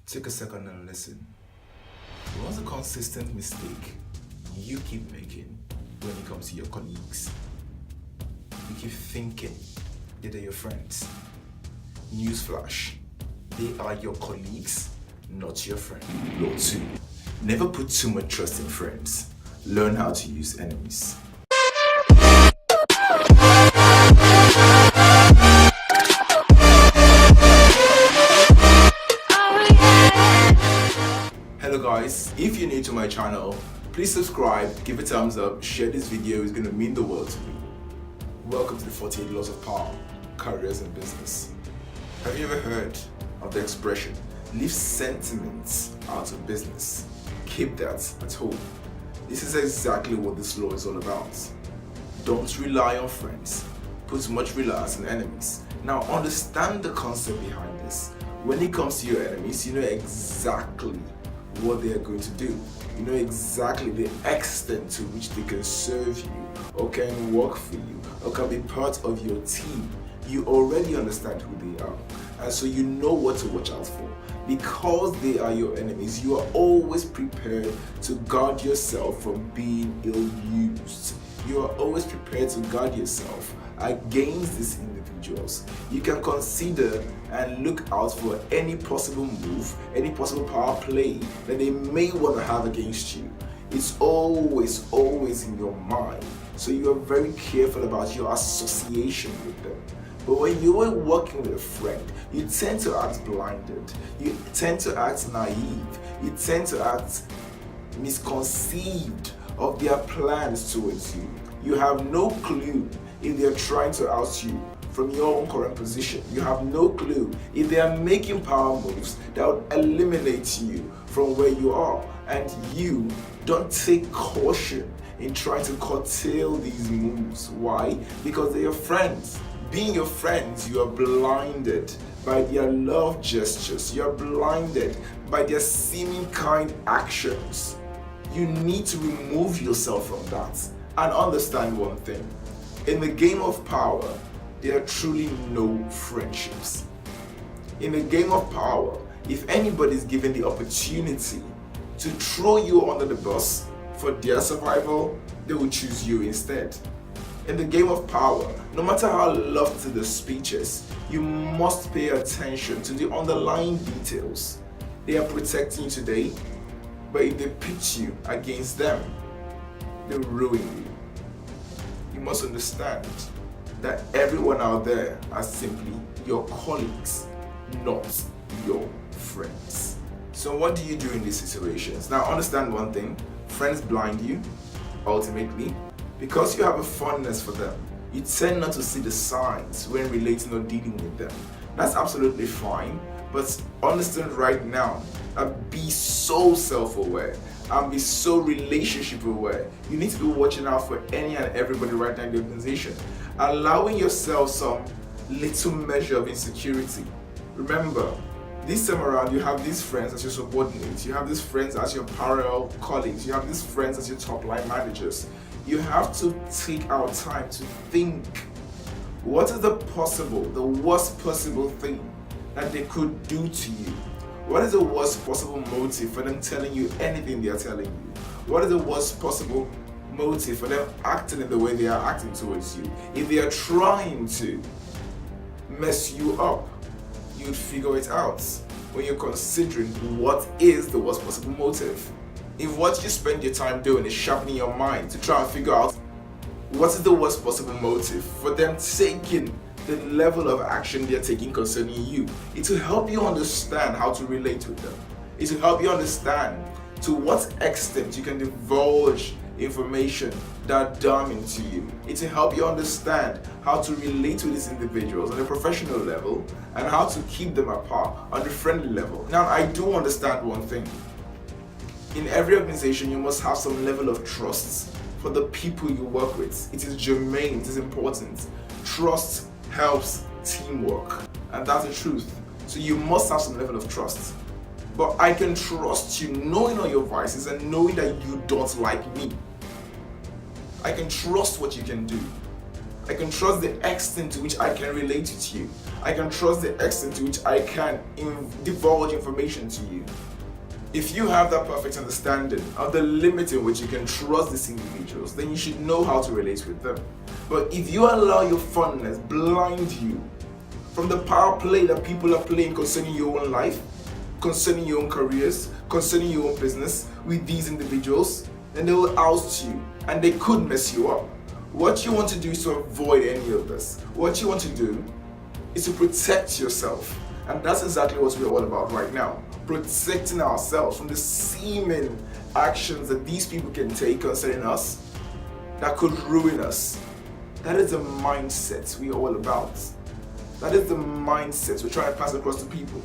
Take a second and listen. What's a consistent mistake you keep making when it comes to your colleagues? You keep thinking that they're your friends. Newsflash, they are your colleagues, not your friend. Law 2. Never put too much trust in friends. Learn how to use enemies. Hello guys, if you're new to my channel, please subscribe, give a thumbs up, share this video, it's going to mean the world to me. Welcome to the 48 Laws of Power, Careers and Business. Have you ever heard of the expression, leave sentiments out of business, keep that at home? This is exactly what this law is all about. Don't rely on friends, put much reliance on enemies. Now understand the concept behind this. When it comes to your enemies, you know exactly what they are going to do. You know exactly the extent to which they can serve you, or can work for you, or can be part of your team. You already understand who they are, and so you know what to watch out for. Because they are your enemies, you are always prepared to guard yourself from being ill-used. You are always prepared to guard yourself against these individuals. You can consider and look out for any possible move, any possible power play that they may want to have against you. It's always in your mind. So you are very careful about your association with them. But when you are working with a friend, you tend to act blinded. You tend to act naive. You tend to act misconceived of their plans towards you. You have no clue if they are trying to oust you from your own current position. You have no clue if they are making power moves that would eliminate you from where you are. And you don't take caution in trying to curtail these moves. Why? Because they're your friends. Being your friends, you are blinded by their love gestures. You are blinded by their seeming kind actions. You need to remove yourself from that and understand one thing. In the game of power, there are truly no friendships. In the game of power, if anybody is given the opportunity to throw you under the bus for their survival, they will choose you instead. In the game of power, no matter how lofty the speeches, you must pay attention to the underlying details. They are protecting you today, but if they pitch you against them, they will ruin you. You must understand that everyone out there are simply your colleagues, not your friends. So what do you do in these situations? Now understand one thing, friends blind you, ultimately. Because you have a fondness for them, you tend not to see the signs when relating or dealing with them. That's absolutely fine, but understand right now and be so self-aware and be so relationship aware. You need to be watching out for any and everybody right now in the organization. Allowing yourself some little measure of insecurity. Remember, this time around you have these friends as your subordinates, you have these friends as your parallel colleagues, you have these friends as your top line managers. You have to take our time to think, what is the worst possible thing that they could do to you? What is the worst possible motive for them telling you anything they are telling you? What is the worst possible motive for them acting in the way they are acting towards you? If they are trying to mess you up, you'd figure it out when you're considering what is the worst possible motive. If what you spend your time doing is sharpening your mind to try and figure out what is the worst possible motive for them taking the level of action they're taking concerning you, it will help you understand how to relate with them. It will help you understand to what extent you can divulge information that are damning to you. It will help you understand how to relate with these individuals on a professional level and how to keep them apart on a friendly level. Now, I do understand one thing. In every organization, you must have some level of trust for the people you work with. It is germane, it is important. Trust helps teamwork, and that's the truth. So you must have some level of trust. But I can trust you knowing all your vices and knowing that you don't like me. I can trust what you can do. I can trust the extent to which I can relate to you. I can trust the extent to which I can divulge information to you. If you have that perfect understanding of the limit in which you can trust these individuals, then you should know how to relate with them. But if you allow your fondness blind you from the power play that people are playing concerning your own life, concerning your own careers, concerning your own business with these individuals, then they will oust you and they could mess you up. What you want to do is to avoid any of this. What you want to do is to protect yourself. And that's exactly what we're all about right now. Protecting ourselves from the seeming actions that these people can take concerning us that could ruin us. That is the mindset we're all about. That is the mindset we're trying to pass across to people.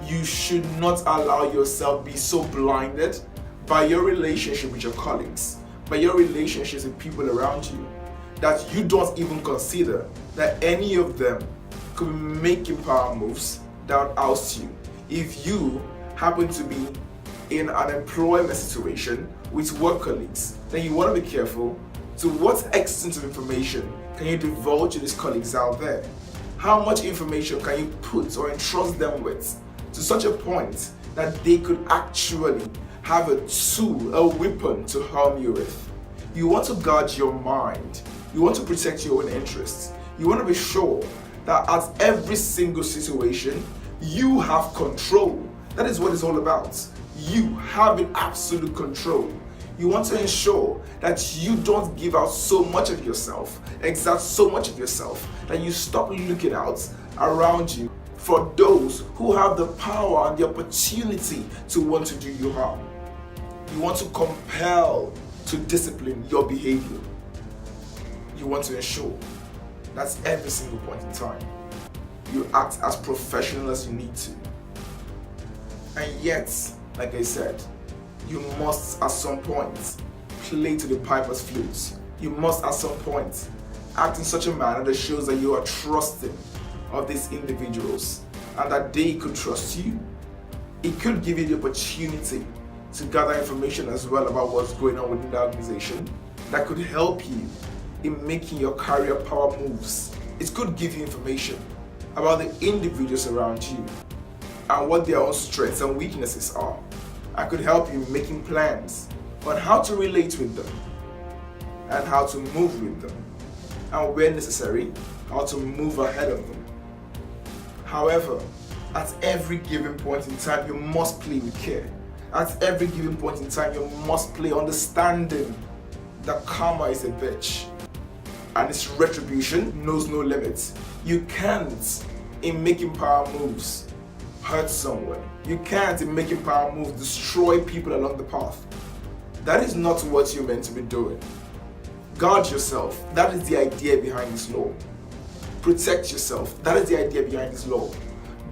You should not allow yourself be so blinded by your relationship with your colleagues, by your relationships with people around you, that you don't even consider that any of them could be making power moves that would oust you. If you happen to be in an employment situation with work colleagues, then you want to be careful to what extent of information can you divulge to these colleagues out there. How much information can you put or entrust them with to such a point that they could actually have a tool, a weapon to harm you with. You want to guard your mind. You want to protect your own interests. You want to be sure that at every single situation, you have control. That is what it's all about. You have absolute control. You want to ensure that you don't give out so much of yourself, exert so much of yourself, that you stop looking out around you for those who have the power and the opportunity to want to do you harm. You want to compel to discipline your behavior. You want to ensure that every single point in time you act as professional as you need to. And yet, like I said, you must at some point play to the piper's flute. You must at some point act in such a manner that shows that you are trusting of these individuals and that they could trust you. It could give you the opportunity to gather information as well about what's going on within the organization that could help you in making your career power moves. It could give you information about the individuals around you and what their own strengths and weaknesses are. I could help you making plans on how to relate with them and how to move with them, and where necessary, how to move ahead of them. However, at every given point in time, you must play with care. At every given point in time, you must play understanding that karma is a bitch and its retribution knows no limits. You can't, in making power moves, hurt someone. You can't, in making power moves, destroy people along the path. That is not what you're meant to be doing. Guard yourself. That is the idea behind this law. Protect yourself. That is the idea behind this law.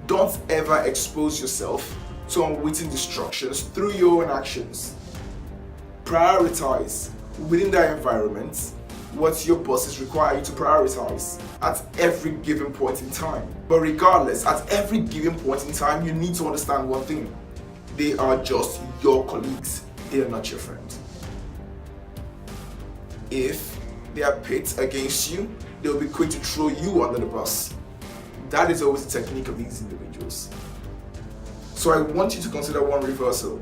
Don't ever expose yourself to unwitting destructions through your own actions. Prioritize within that environment what your bosses require you to prioritize at every given point in time. But regardless, at every given point in time, you need to understand one thing. They are just your colleagues. They are not your friends. If they are pit against you, they'll be quick to throw you under the bus. That is always the technique of these individuals. So I want you to consider one reversal,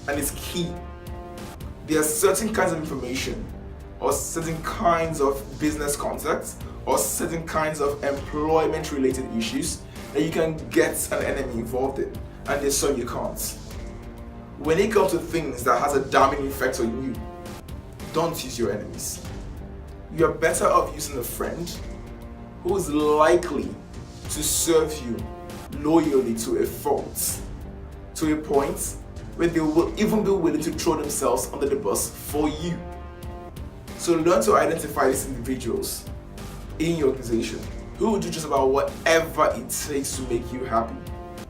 and it's key. There are certain kinds of information or certain kinds of business contacts or certain kinds of employment related issues that you can get an enemy involved in, and there's some you can't. When it comes to things that has a damning effect on you, don't use your enemies. You're better off using a friend who is likely to serve you loyally to a fault, to a point where they will even be willing to throw themselves under the bus for you. So learn to identify these individuals in your organization who will do just about whatever it takes to make you happy.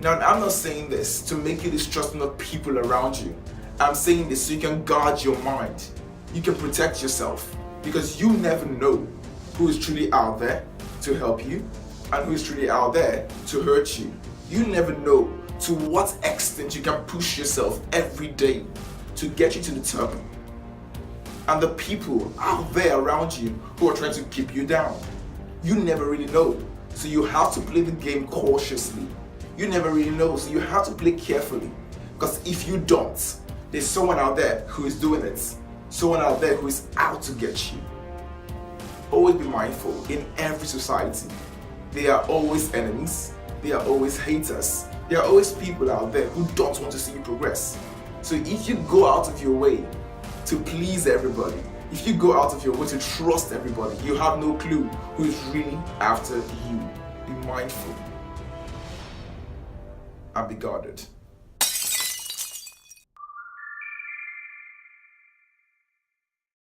Now, I'm not saying this to make you distrusting of people around you. I'm saying this so you can guard your mind. You can protect yourself, because you never know who is truly out there to help you and who is truly out there to hurt you. You never know to what extent you can push yourself every day to get you to the top. and the people out there around you who are trying to keep you down. You never really know, so you have to play the game cautiously. You never really know, so you have to play carefully. Because if you don't, there's someone out there who is doing it. Someone out there who is out to get you. Always be mindful, in every society, there are always enemies, there are always haters, there are always people out there who don't want to see you progress. So if you go out of your way to please everybody, if you go out of your way to trust everybody, you have no clue who is really after you. Be mindful and be guarded.